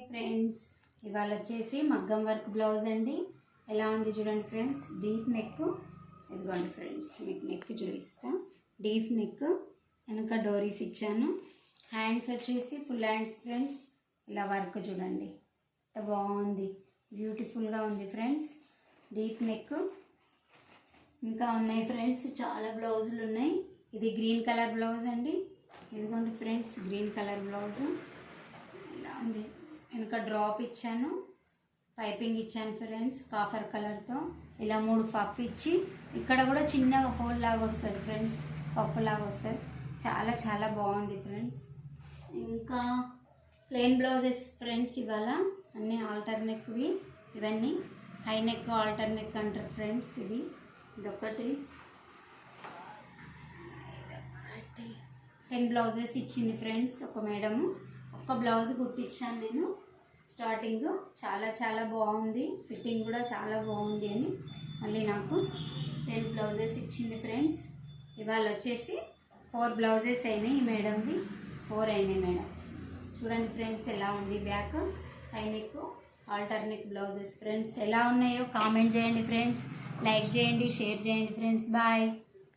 Friends, ఇవాళ వచ్చేసి మగ్గం వర్క్ బ్లౌజ్ అండి. ఎలా ఉంది చూడండి ఫ్రెండ్స్. డీప్ నెక్, ఇదిగోండి ఫ్రెండ్స్, మీకు నెక్ చూపిస్తా. డీప్ నెక్, వెనక డోరీస్ ఇచ్చాను. హ్యాండ్స్ వచ్చేసి ఫుల్ హ్యాండ్స్ ఫ్రెండ్స్. ఇలా వర్క్ చూడండి, ఎంత బాగుంది, బ్యూటిఫుల్గా ఉంది ఫ్రెండ్స్. డీప్ నెక్ ఇంకా ఉన్నాయి ఫ్రెండ్స్, చాలా బ్లౌజులు ఉన్నాయి. ఇది గ్రీన్ కలర్ బ్లౌజ్ అండి. ఇదిగోండి ఫ్రెండ్స్, గ్రీన్ కలర్ బ్లౌజు ఇలా ఉంది. వెనక డ్రాప్ ఇచ్చాను, పైపింగ్ ఇచ్చాను ఫ్రెండ్స్ కాఫర్ కలర్తో. ఇలా 3 పఫ్ ఇచ్చి ఇక్కడ కూడా చిన్నగా హోల్ లాగా వస్తుంది ఫ్రెండ్స్, పఫ్ లాగా వస్తుంది. చాలా చాలా బాగుంది ఫ్రెండ్స్. ఇంకా ప్లెయిన్ బ్లౌజెస్ ఫ్రెండ్స్, ఇవాళ అన్నీ ఆల్టర్ నెక్వి. ఇవన్నీ హై నెక్ ఆల్టర్ నెక్ అంటారు ఫ్రెండ్స్. ఇదొకటి 10 బ్లౌజెస్ ఇచ్చింది ఫ్రెండ్స్ ఒక మేడము. ఒక్క బ్లౌజ్ కుట్టించాను నేను స్టార్టింగ్. చాలా చాలా బాగుంది, ఫిట్టింగ్ కూడా చాలా బాగుంది అని మళ్ళీ నాకు 10 బ్లౌజెస్ ఇచ్చింది ఫ్రెండ్స్. ఇవాళ వచ్చేసి 4 బ్లౌజెస్ అయినాయి ఈ మేడంవి, 4 అయినాయి మేడం. చూడండి ఫ్రెండ్స్ ఎలా ఉంది. Back high neck halter neck blouses friends ఎలా ఉన్నాయో కామెంట్ చేయండి ఫ్రెండ్స్. లైక్ చేయండి, షేర్ చేయండి ఫ్రెండ్స్. బాయ్.